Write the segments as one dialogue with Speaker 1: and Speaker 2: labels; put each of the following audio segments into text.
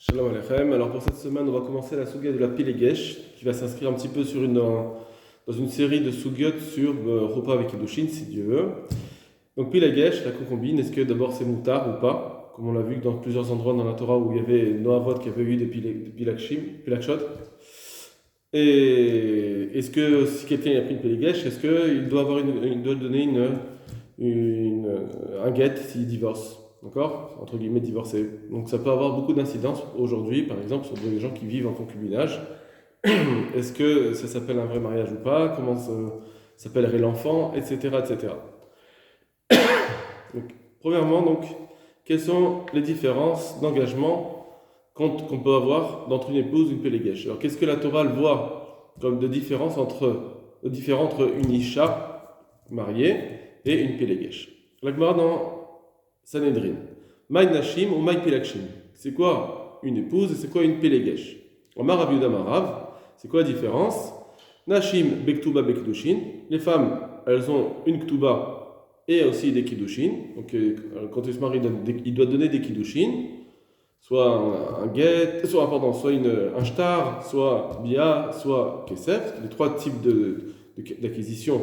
Speaker 1: Shalom Aleichem. Alors pour cette semaine, on va commencer la Souga de la Pilegesh, qui va s'inscrire un petit peu dans une série de Sougyot sur Chopa avec Kiddushin, si Dieu veut. Donc Pilegesh, la concubine, est-ce que d'abord c'est moutar ou pas? Comme on l'a vu dans plusieurs endroits dans la Torah où il y avait Noavot qui avait eu des Pilakshot. Et est-ce que si quelqu'un a pris une Pilegesh, est-ce qu'il doit il doit donner un get s'il divorce? D'accord? Entre guillemets, divorcé. Donc ça peut avoir beaucoup d'incidences aujourd'hui, par exemple, sur des gens qui vivent en concubinage. Est-ce que ça s'appelle un vrai mariage ou pas? Comment ça s'appellerait l'enfant? Etc. etc. Donc, premièrement, quelles sont les différences d'engagement qu'on peut avoir d'entre une épouse et une péléguèche? Alors qu'est-ce que la Torah voit comme de différence entre une isha mariée et une péléguèche? La Gemara dans Sanhedrin. Maï Nashim ou Maï Pilakshim. C'est quoi une épouse et c'est quoi une pélégesh? Omar Rav Yuda Marav, c'est quoi la différence? Nashim Bektuba Bekidushin. Les femmes, elles ont une Ktuba et aussi des Kiddushin. Donc quand ils se marient, il doit donner des Kiddushin. Soit un get, soit un shtar, soit bia, soit kesef. Les trois types d'acquisition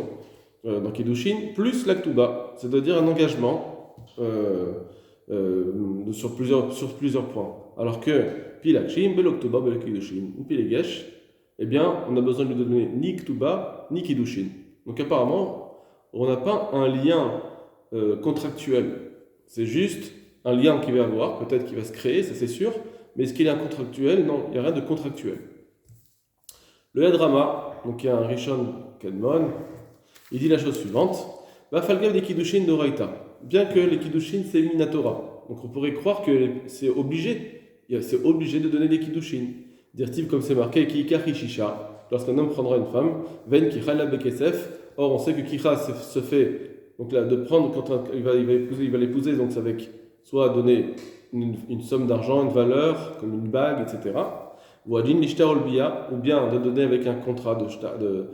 Speaker 1: dans Kiddushin, plus la Ktuba, c'est-à-dire un engagement. Sur plusieurs points. Alors que Pilakshim, Beloktuba, Belkidushin, ou Pilegesh, eh bien, on a besoin de lui donner ni Ktuba, ni Kiddushin. Donc apparemment, on n'a pas un lien contractuel. C'est juste un lien qu'il va avoir, peut-être qu'il va se créer, ça c'est sûr, mais est-ce qu'il est un contractuel? Non, il n'y a rien de contractuel. Le Yadrama, donc il y a un Rishon Kadmon, il dit la chose suivante: Va falgav des Kiddushin d'Oraita. Bien que les Kiddushin c'est Minatora. Donc on pourrait croire que c'est obligé de donner des Kiddushin. Dire-t-il comme c'est marqué Kika Hishisha, lorsqu'un homme prendra une femme, Ven Kicha Bekesef. Or on sait que Kicha se fait, donc là, de prendre quand il va l'épouser, donc c'est avec soit donner une somme d'argent, une valeur, comme une bague, etc. Ou Adjin Lishtar Olbia, ou bien de donner avec un contrat de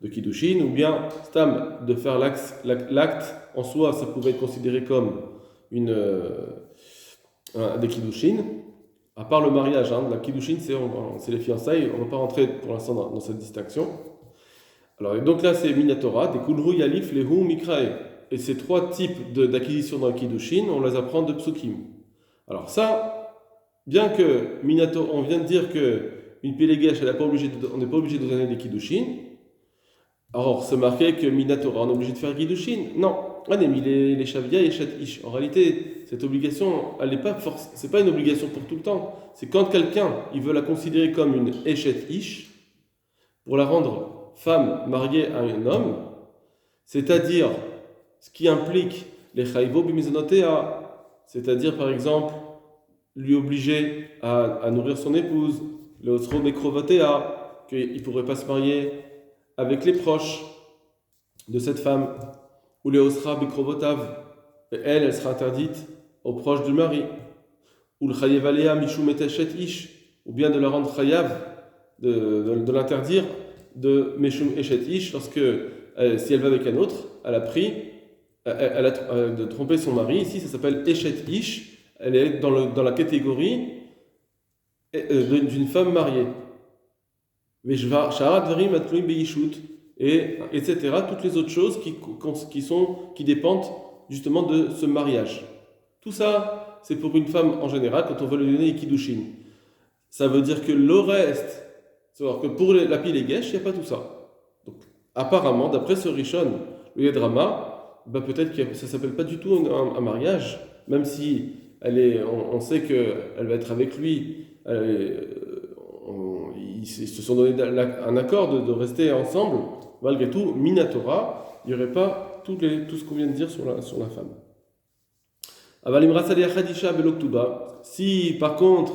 Speaker 1: Kiddushin, ou bien Stam de faire l'acte en soi, ça pouvait être considéré comme des Kiddushin, à part le mariage. La Kiddushin, c'est les fiançailles, on ne va pas rentrer pour l'instant dans cette distinction. Alors, et donc là, c'est Minatora, des Kulru Yalif, Lehu, Mikrae. Et ces trois types d'acquisition dans la Kiddushin, on les apprend de Psukim. Alors ça, bien que Minatora, on vient de dire qu'une Pélégesh, on n'est pas obligé de donner des Kiddushin. Alors, c'est marqué que Minatora, on est obligé de faire Kiddushin. Non, on a mis les Shavia et Shat Ish. En réalité, cette obligation, elle n'est pas c'est pas une obligation pour tout le temps. C'est quand quelqu'un, il veut la considérer comme une Eshet Ish, pour la rendre femme mariée à un homme, c'est-à-dire ce qui implique les Chayvo Bimizonotea, c'est-à-dire par exemple lui obliger à nourrir son épouse, le Osro Bekrovotea, qu'il ne pourrait pas se marier avec les proches de cette femme, ou les Osra Bikrovotav, elle sera interdite aux proches du mari, ou le Chayev Alea Mishum Eteshet Ish, ou bien de la rendre Chayav, de l'interdire de Mishum Eshet Ish, lorsque si elle va avec un autre, elle a pris, elle a de tromper son mari. Ici, ça s'appelle Eshet Ish, elle est dans la catégorie d'une femme mariée. Et etc. Toutes les autres choses qui dépendent justement de ce mariage. Tout ça, c'est pour une femme en général, quand on veut lui donner les Kiddushin. Ça veut dire que le reste, c'est-à-dire que pour la Pilegesh, il n'y a pas tout ça. Donc, apparemment, d'après ce Rishon, le Yadrama, peut-être que ça ne s'appelle pas du tout un mariage, même si on sait qu'elle va être avec lui. Ils se sont donné un accord de rester ensemble. Malgré tout, Minatora, il n'y aurait pas tout ce qu'on vient de dire sur la femme. Si par contre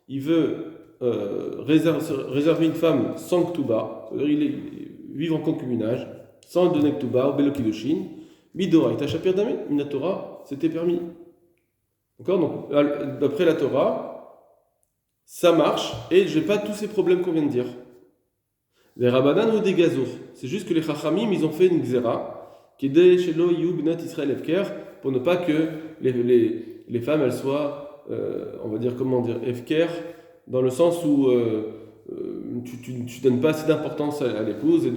Speaker 1: il veut réserver une femme sans Ktuba, c'est-à-dire vivre en concubinage, sans donner Ktuba, au Belokidoshin, Midora, Itachapir Dame, Minatora, c'était permis. D'accord? Donc, d'après la Torah, ça marche et je n'ai pas tous ces problèmes qu'on vient de dire. Les Rabbanan ou des Gazour, c'est juste que les Chachamim, ils ont fait une Xéra, qui est Shelo Yubnat Israël Efker, pour ne pas que les femmes elles soient on va dire, comment dire, efker, dans le sens où tu donnes pas assez d'importance à l'épouse et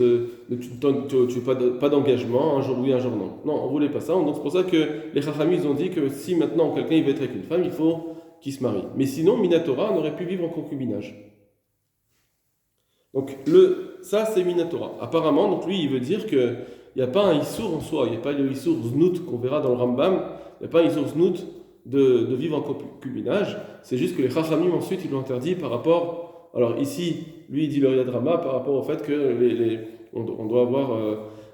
Speaker 1: tu pas d'engagement, un jour oui, un jour non. Non, on voulait pas ça. Donc c'est pour ça que les Chachamim ils ont dit que si maintenant quelqu'un il veut être avec une femme, il faut qu'il se marie. Mais sinon, Minatora, on aurait pu vivre en concubinage. Donc ça c'est Minatora. Apparemment, donc lui il veut dire que il n'y a pas un Issour en soi, il n'y a pas le Issour Znout qu'on verra dans le Rambam, il n'y a pas un Issour Znout de vivre en concubinage, c'est juste que les Chachamim ensuite ils l'ont interdit par rapport, alors ici lui il dit le Riyad Rama par rapport au fait que on doit avoir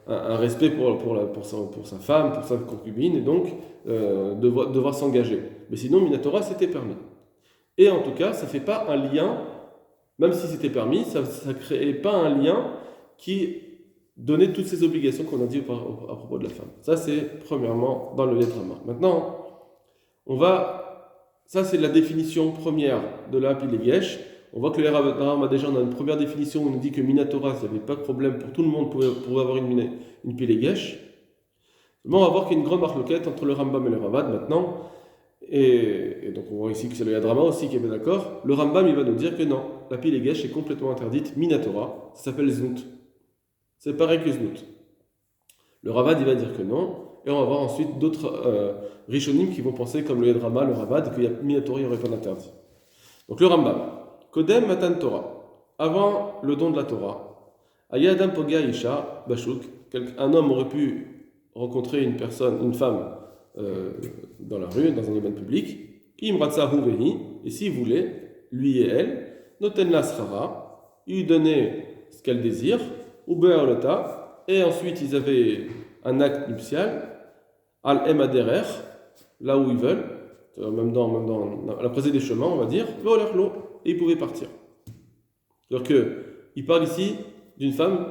Speaker 1: un respect pour sa femme, pour sa concubine et donc devoir s'engager. Mais sinon Minatora c'était permis. Et en tout cas ça ne fait pas un lien, même si c'était permis, ça ne créait pas un lien qui donnait toutes ces obligations qu'on a dit à propos de la femme. Ça c'est premièrement dans le Riyad Rama. Maintenant ça c'est la définition première de la Pilegesh. On voit que le Rambam déjà on a une première définition où on nous dit que Minatora, ça n'avait pas de problème pour tout le monde pouvait avoir une Pilegesh. Seulement on va voir qu'il y a une grande marloquette entre le Rambam et le Ravad maintenant. Et donc on voit ici que c'est le Yadrama aussi qui est bien d'accord. Le Rambam il va nous dire que non, la Pilegesh est complètement interdite, Minatora, ça s'appelle Znout. C'est pareil que Znout. Le Ravad il va dire que non. Et on va voir ensuite d'autres Rishonim qui vont penser, comme le Yadrama, le Ravad, qu'il y a Minatora, il n'y aurait pas d'interdit. Donc le Rambam, Kodem Matan Torah, avant le don de la Torah, Ayadam Poga Isha Bashuk, un homme aurait pu rencontrer une femme dans la rue, dans un domaine public, Imratsahu Vehi, et s'il voulait, lui et elle, Noten la Srara, il lui donnait ce qu'elle désire, ou Be'arlota, et ensuite ils avaient un acte nuptial, Al Emaderer, là où ils veulent, même dans la croisée des chemins, on va dire, et ils pouvaient partir. Alors qu'il parle ici d'une femme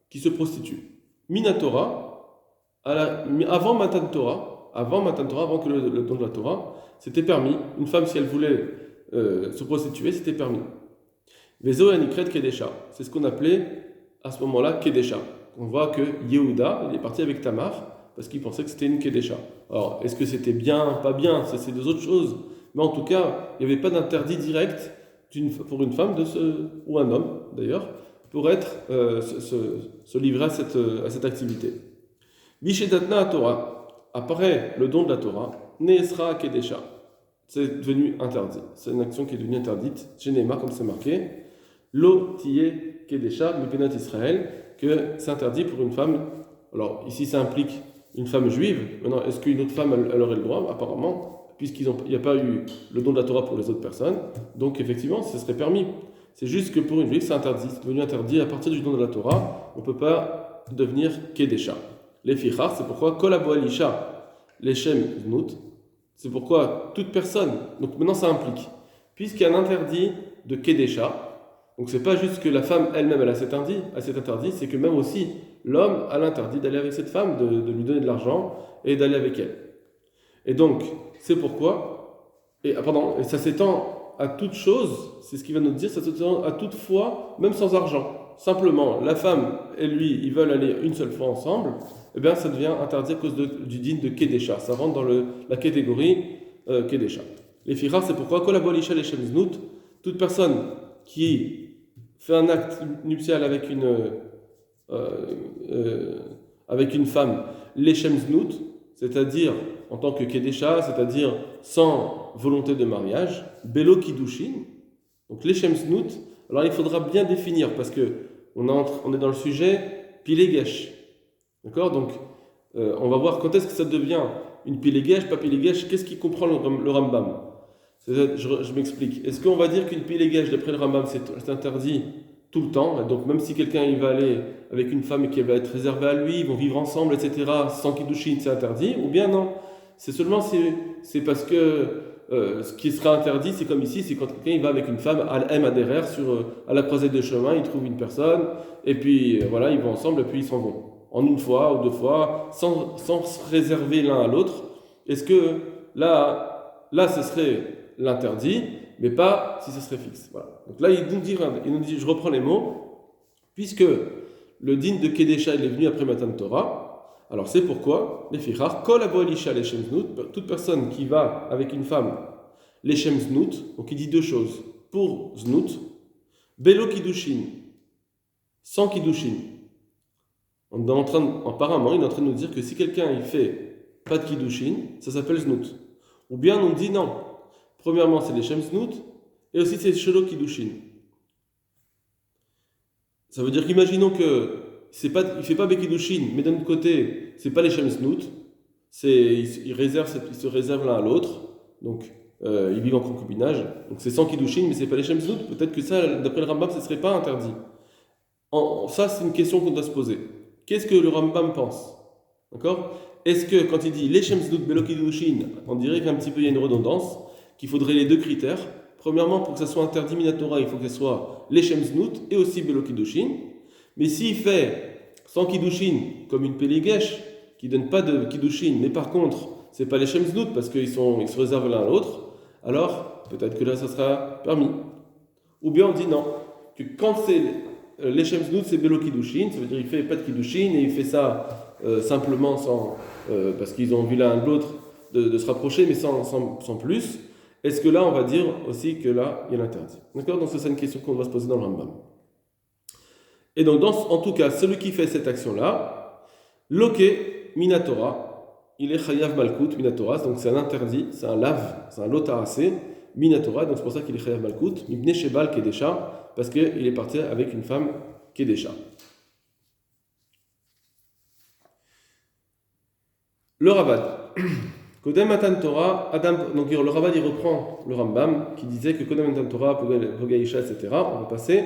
Speaker 1: qui se prostitue. Minatora, avant Matan Torah, avant que le don de la Torah, c'était permis. Une femme, si elle voulait se prostituer, c'était permis. Vezo Yanikret Kedesha, c'est ce qu'on appelait à ce moment-là Kedesha. On voit que Yehuda, il est parti avec Tamar, parce qu'il pensait que c'était une Kedesha. Alors, est-ce que c'était bien, pas bien, c'est deux autres choses. Mais en tout cas, il n'y avait pas d'interdit direct pour une femme ou un homme, d'ailleurs, pour se livrer à cette activité. Vishedatna Torah, après le don de la Torah, Neesra Kedesha, c'est devenu interdit. C'est une action qui est devenue interdite. Chez Neymar, comme c'est marqué, Lo Tiye Kedesha, Mipenat Israël, que c'est interdit pour une femme. Alors, ici, ça implique une femme juive. Maintenant, est-ce qu'une autre femme, elle aurait le droit? Apparemment, puisqu'il n'y a pas eu le don de la Torah pour les autres personnes. Donc, effectivement, ce serait permis. C'est juste que pour une juive, c'est interdit. C'est devenu interdit à partir du don de la Torah. On ne peut pas devenir Kedesha. Les fichar, c'est pourquoi Kol Abo Elisha, Leshem Znout, c'est pourquoi toute personne, donc maintenant ça implique, puisqu'il y a un interdit de Kedesha, donc c'est pas juste que la femme elle-même elle a cet interdit, c'est que même aussi l'homme a l'interdit d'aller avec cette femme, de lui donner de l'argent et d'aller avec elle. Et donc, c'est pourquoi, et ça s'étend à toute chose, c'est ce qu'il va nous dire, ça s'étend à toute foi, même sans argent. Simplement, la femme et lui, ils veulent aller une seule fois ensemble, eh bien ça devient interdit à cause du din de Kedesha. Ça rentre dans la catégorie Kedesha. Les fichar, c'est pourquoi Kolabolisha les Shemznout, toute personne qui fait un acte nuptial avec une femme, les Shemznout, c'est-à-dire en tant que Kedesha, c'est-à-dire sans volonté de mariage, Belo Kiddushin, donc les Shemznout. Alors il faudra bien définir parce que on est dans le sujet Pilegesh. D'accord? Donc on va voir quand est-ce que ça devient une Pilegesh, pas Pilegesh, qu'est-ce qui comprend le Rambam? Je m'explique. Est-ce qu'on va dire qu'une Pilegesh, d'après le Rambam, c'est interdit tout le temps? Donc même si quelqu'un il va aller avec une femme et qu'elle va être réservée à lui, ils vont vivre ensemble, etc., sans Kiddushin, c'est interdit? Ou bien non? C'est seulement c'est parce que ce qui sera interdit, c'est comme ici, c'est quand quelqu'un il va avec une femme à Emaderer à la croisée des chemins, il trouve une personne, et puis voilà, ils vont ensemble, et puis ils s'en vont. En une fois ou deux fois, sans se réserver l'un à l'autre. Est-ce que là ce serait l'interdit, mais pas si ce serait fixe. Voilà. Donc là, il nous dit, je reprends les mots, puisque le din de Kedesha il est venu après Matan Torah. Alors c'est pourquoi les fichar, kol abo elisha leshem znout, toute personne qui va avec une femme Leshem Znout, donc il dit deux choses. Pour Znout, Belo Kiddushin, sans Kiddushin. Apparemment, il est en train de nous dire que si quelqu'un il fait pas de Kiddushin, ça s'appelle Znout. Ou bien on dit non. Premièrement, c'est Leshem Znout, et aussi c'est Shelo Kiddushin. Ça veut dire qu'imaginons que il ne fait pas Bekidushin, mais d'un autre côté, c'est pas les Shem Znout, il se réserve l'un à l'autre, donc ils vivent en concubinage, donc c'est sans Kiddushin, mais c'est pas les Shem Znout, peut-être que ça, d'après le Rambam, ce ne serait pas interdit. Ça, c'est une question qu'on doit se poser. Qu'est-ce que le Rambam pense? D'accord? Est-ce que quand il dit les Shem Znout, Belo Kiddushin, on dirait qu'un petit peu il y a une redondance, qu'il faudrait les deux critères. Premièrement, pour que ça soit interdit Minatora, il faut que ce soit les Shem Znout et aussi Belo Kiddushin. Mais s'il fait sans Kiddushin, comme une Péligesh, qui ne donne pas de Kiddushin, mais par contre, ce n'est pas les Shem Znout parce qu'ils se réservent l'un à l'autre, alors peut-être que là, ça sera permis. Ou bien on dit non, que quand c'est les Shem Znout, c'est Belo Kiddushin, ça veut dire qu'il ne fait pas de Kiddushin et il fait ça simplement parce qu'ils ont envie l'un de l'autre de se rapprocher, mais sans plus. Est-ce que là, on va dire aussi que là, il y a l'interdit? D'accord? Donc, c'est une question qu'on va se poser dans le Rambam. Et donc, en tout cas, celui qui fait cette action-là, loke minatora, il est chayav malkout minatora, donc c'est un interdit, c'est un lave, c'est un lotaracé minatora, donc c'est pour ça qu'il est chayav malkout, mibne shebal kedesha, parce qu'il est parti avec une femme kedesha. Le Ravad. Kodem Matan Torah, Adam, donc le Ravad il reprend le Rambam qui disait que Kodem Matan Torah, Pogaïcha, etc. On va passer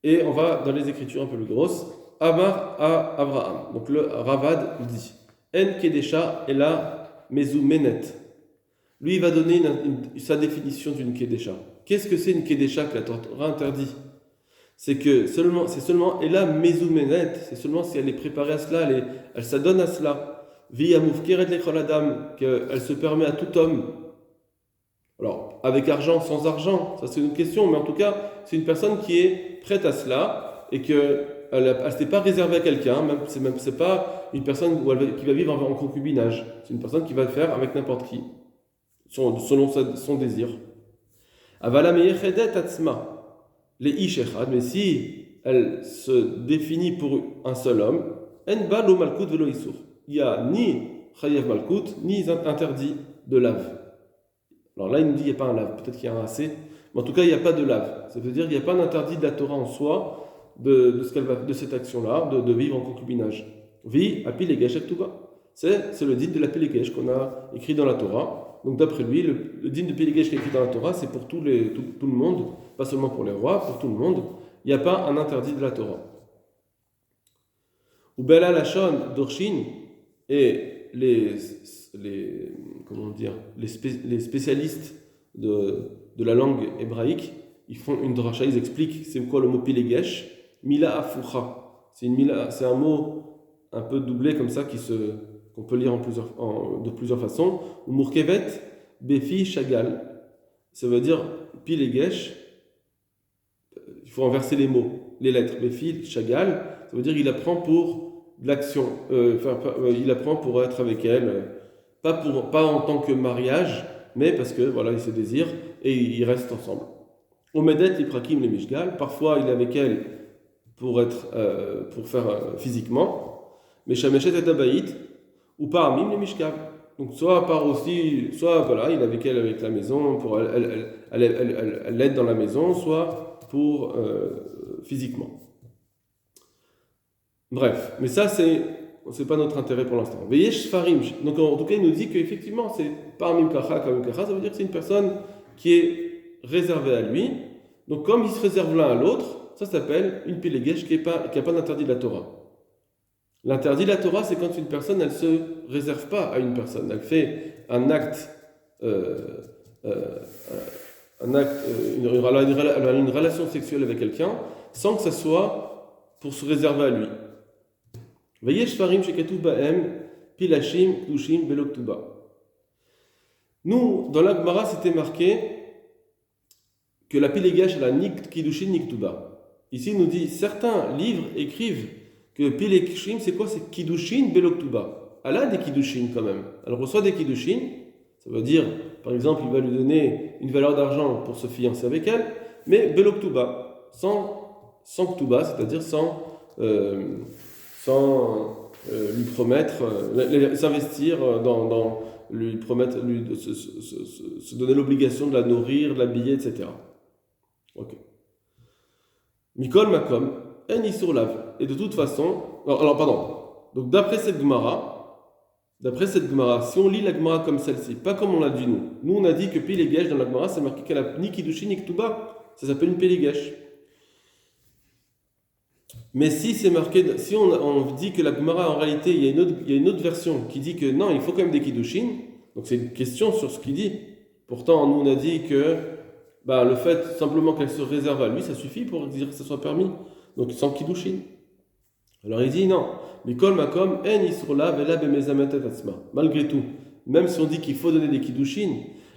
Speaker 1: et on va dans les écritures un peu plus grosses. Amar à Abraham. Donc le Ravad dit En Kedesha et la Mezumenet. Lui il va donner sa définition d'une Kedesha. Qu'est-ce que c'est une Kedesha que la Torah interdit? C'est seulement et la Mezumenet, c'est seulement si elle est préparée à cela, elle s'adonne à cela. Via Moufkeret Lechol Adam, qu'elle se permet à tout homme. Alors, avec argent, sans argent, ça c'est une question, mais en tout cas, c'est une personne qui est prête à cela et qu'elle ne s'est pas réservée à quelqu'un, c'est pas une personne qui va vivre en concubinage. C'est une personne qui va le faire avec n'importe qui, selon son désir. Avala Meyechedet Atzma, les Ishechad, mais si elle se définit pour un seul homme, En ba lo malkut velo isur. Il n'y a ni chayav malkout, ni interdit de lave. Alors là, il nous dit qu'il n'y a pas un lave, peut-être qu'il y a un assez, mais en tout cas, il n'y a pas de lave. Ça veut dire qu'il n'y a pas d'interdit de la Torah en soi de cette action-là, de vivre en concubinage. Vi, api legesh ektuba. C'est le din de la Pélégesh qu'on a écrit dans la Torah. Donc d'après lui, le din de Pélégesh qui est écrit dans la Torah, c'est pour tout le monde, pas seulement pour les rois, pour tout le monde. Il n'y a pas un interdit de la Torah. Ou bela lachon dorshin. Et les spécialistes de la langue hébraïque, ils font une dracha, ils expliquent c'est quoi le mot pilegesh, mila afucha. C'est un mot un peu doublé comme ça qu'on peut lire de plusieurs façons. Ou murkevet befi shagal. Ça veut dire pilegesh. Il faut inverser les mots, les lettres. Befi shagal, ça veut dire il apprend pour de l'action, il apprend pour être avec elle, pas en tant que mariage, mais parce que voilà, il se désire et ils restent ensemble. Omedet iprakim le mishgal, parfois il est avec elle pour faire physiquement, mais shameshet et abayit ou par amim le mishgal. Donc soit voilà, il est avec elle avec la maison pour elle l'aide dans la maison, soit pour physiquement. Bref, mais ça, c'est pas notre intérêt pour l'instant. Veyesh Farim. Donc, en tout cas, il nous dit qu'effectivement, c'est parmi Kacha, comme Kacha, ça veut dire que c'est une personne qui est réservée à lui. Donc, comme ils se réservent l'un à l'autre, ça s'appelle une Pélégesh qui n'a pas d'interdit de la Torah. L'interdit de la Torah, c'est quand une personne, elle se réserve pas à une personne. Elle fait un acte, elle a une relation sexuelle avec quelqu'un, sans que ça soit pour se réserver à lui. Veyesh farim shekatuv ba'em pilashim kushim beloktuba. Nous, dans la Gemara, c'était marqué que la pilégesh elle a ni kiddushin ni ktuba. Ici, il nous dit certains livres écrivent que pilekshim, c'est quoi? C'est kiddushin beloktuba. Elle a des kiddushin quand même. Elle reçoit des kiddushin, Ça veut dire, par exemple, il va lui donner une valeur d'argent pour se fiancer avec elle, mais Belo Ktuba, sans Ktuba, c'est-à-dire sans lui promettre, s'investir lui promettre, se donner l'obligation de la nourrir, de l'habiller, etc. Ok. Mikol Makom, En Isur Lav. Et de toute façon, alors pardon. Donc d'après cette Gemara, si on lit la Gemara comme celle-ci, pas comme on l'a dit nous on a dit que Pélégesh dans la Gemara, c'est marqué qu'elle a ni Kiddushin ni Ktuba, ça s'appelle une Pélégesh. Mais si c'est marqué, si on dit que la Gemara en réalité, il y a une autre version qui dit que non, il faut quand même des Kiddushin, donc c'est une question sur ce qu'il dit. Pourtant, nous on a dit que le fait simplement qu'elle se réserve à lui, ça suffit pour dire que ça soit permis, donc sans Kiddushin. Alors il dit non. Mikol makom en isrola vela bemezametet atzma. Malgré tout, même si on dit qu'il faut donner des kiddushin,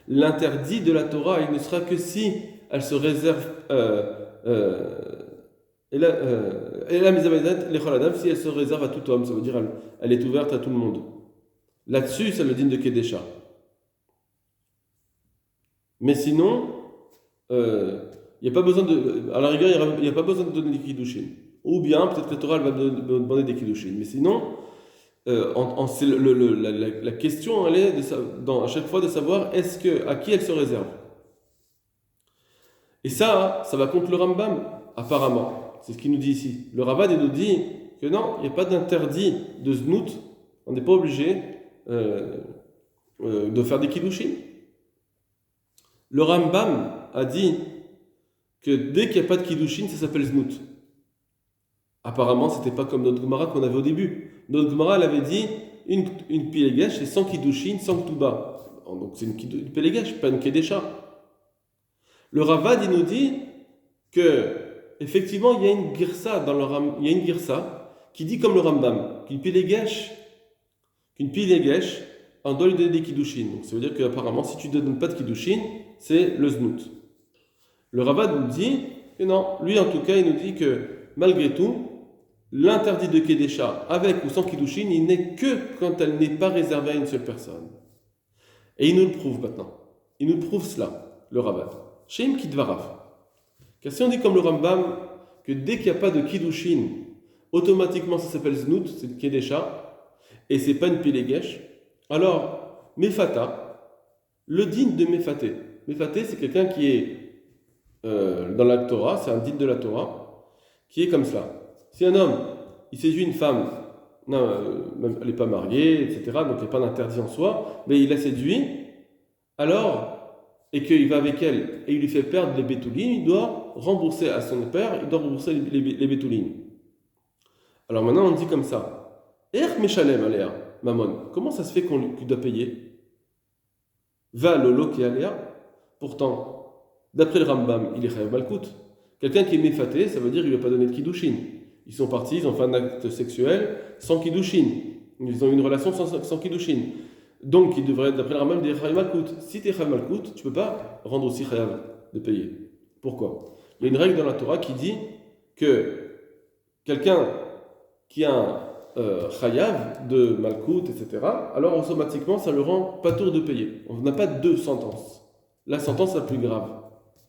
Speaker 1: l'interdit de la Torah, il ne sera que si elle se réserve et la mezametet lechol adam, si elle se réserve à tout homme, ça veut dire elle est ouverte à tout le monde. Là-dessus, c'est le din de Kedesha. Mais sinon, il n'y a pas besoin à la rigueur, il n'y a pas besoin de donner des kiddushin. Ou bien, peut-être que la Torah va demander des kiddushin. Mais sinon, la question, elle est à chaque fois de savoir à qui elle se réserve. Et ça va contre le Rambam, apparemment. C'est ce qu'il nous dit ici. Le Ravad, il nous dit que non, il n'y a pas d'interdit de znout. On n'est pas obligé de faire des kiddushin. Le Rambam a dit que dès qu'il n'y a pas de kiddushin, ça s'appelle znout. Apparemment, ce n'était pas comme notre Gemara qu'on avait au début. Notre Gemara, elle avait dit une Pélégesh, c'est sans Kiddushin, sans Ktuba. Donc c'est une Pélégesh, pas une Kedesha. Le Ravad, il nous dit que effectivement, il y a une girsa qui dit comme le Rambam, qu'une Pélégesh, on doit lui donner des Kiddushin. Donc ça veut dire qu'apparemment, si tu ne donnes pas de Kiddushin, c'est le Znout. Le Ravad nous dit que non. Lui, en tout cas, il nous dit que malgré tout, l'interdit de Kedesha, avec ou sans Kiddushin, il n'est que quand elle n'est pas réservée à une seule personne. Et il nous le prouve maintenant. Il nous prouve cela, le Ravad. Sheim Kidvarav. Car si on dit comme le Rambam, que dès qu'il n'y a pas de Kiddushin, automatiquement ça s'appelle Znout, c'est le Kedesha, et c'est pas une Pélégesh, alors, Mefata, le din de Mefaté. Mefaté, c'est quelqu'un qui est dans la Torah, c'est un din de la Torah, qui est comme cela. Si un homme, il séduit une femme, même, elle n'est pas mariée, etc., donc il n'y a pas d'interdit en soi, mais il la séduit, et qu'il va avec elle, et il lui fait perdre les bétoulines, il doit rembourser à son père, il doit rembourser les bétoulines. Alors maintenant, on dit comme ça, Er Meshalem Aléa, Mammon, comment ça se fait qu'il doit payer Va Lolo qui Aléa, pourtant, d'après le Rambam, il est Chayav Malkout. Quelqu'un qui est méfaté, ça veut dire qu'il ne lui a pas donné de Kiddushin. Ils sont partis, ils ont fait un acte sexuel sans Kiddushin. Ils ont eu une relation sans Kiddushin. Donc, il devrait être, d'après le Rambam, des Chayav Malkout. Si tu es Chayav Malkout, tu ne peux pas rendre aussi Chayav de payer. Pourquoi ? Il y a une règle dans la Torah qui dit que quelqu'un qui a un Chayav de Malkout, etc., alors automatiquement, ça le rend pas tour de payer. On n'a pas deux sentences. La sentence la plus grave,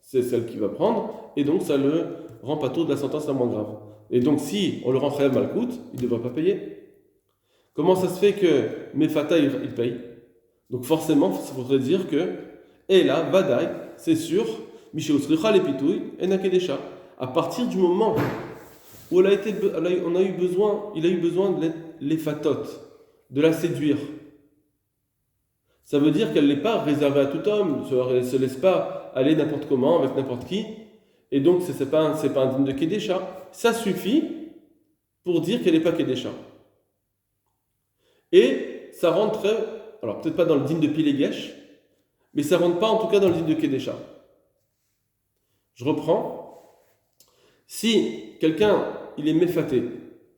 Speaker 1: c'est celle qu'il va prendre, et donc ça le rend pas tour de la sentence la moins grave. Et donc, si on le rend Chayav Malkout, il ne devrait pas payer. Comment ça se fait que Mefata, il paye ? Donc forcément, ça voudrait dire que, et là, Vadaï, c'est sûr, Mishéosricha l'épitouille, et Nakedesha. À partir du moment où il a eu besoin de l'effatot, de la séduire. Ça veut dire qu'elle n'est pas réservée à tout homme, elle ne se laisse pas aller n'importe comment, avec n'importe qui, et donc c'est pas un din de Kedesha. Ça suffit pour dire qu'elle n'est pas Kedesha. Et ça rentre, alors peut-être pas dans le din de Pélégesh, mais ça rentre pas en tout cas dans le din de Kedesha. Je reprends. Si quelqu'un, il est méfaté,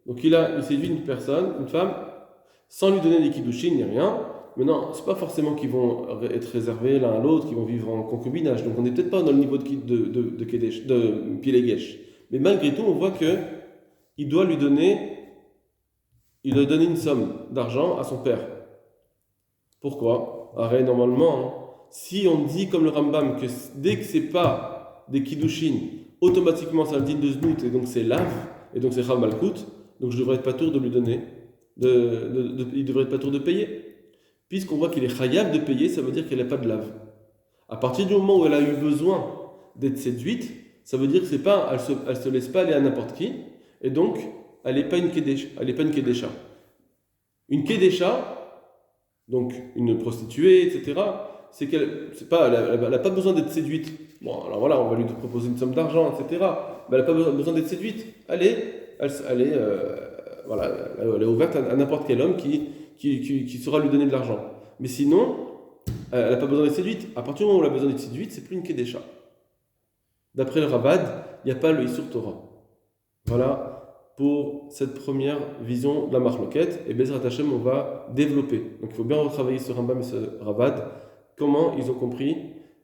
Speaker 1: donc il séduit une personne, une femme, sans lui donner des kiddushin ni rien, maintenant, c'est pas forcément qu'ils vont être réservés l'un à l'autre, qu'ils vont vivre en concubinage, donc on n'est peut-être pas dans le niveau de Pélégesh. Mais malgré tout, on voit qu'il doit lui donner une somme d'argent à son père. Pourquoi ? arrêt normalement, si on dit comme le Rambam que dès que c'est pas des kiddushin, automatiquement c'est un din de znout et donc c'est lave, et donc c'est Chal Malkout, donc je devrais être pas tour de lui donner, il devrait être pas tour de payer. Puisqu'on voit qu'il est chayav de payer, ça veut dire qu'elle n'a pas de lave. À partir du moment où elle a eu besoin d'être séduite, ça veut dire que c'est pas, elle se laisse pas aller à n'importe qui, et donc elle n'est pas une kedesha. Une kedesha, donc une prostituée, etc., elle n'a pas besoin d'être séduite. Bon, alors voilà, on va lui proposer une somme d'argent, etc., mais elle n'a pas besoin d'être séduite. Voilà, elle est ouverte à n'importe quel homme qui saura lui donner de l'argent. Mais sinon, elle n'a pas besoin d'être séduite. À partir du moment où elle a besoin d'être séduite, c'est plus une kedesha. D'après le Ravad, il n'y a pas le Issur Torah. Voilà pour cette première vision de la Marloquette. Et Bezrat Hashem, on va développer. Donc il faut bien retravailler ce Rambam et ce Ravad, comment ils ont compris,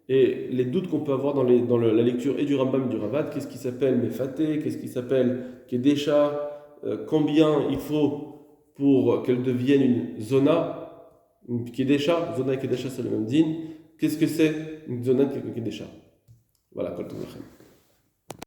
Speaker 1: et les doutes qu'on peut avoir dans la lecture et du Rambam et du Ravad. Qu'est-ce qui s'appelle Mefaté, qu'est-ce qui s'appelle Kedesha, combien il faut pour qu'elle devienne une zona, une Kedesha. Zona et Kedesha, c'est le même din. Qu'est-ce que c'est une zona et Kedesha? Voilà, Kol Tov Lachem.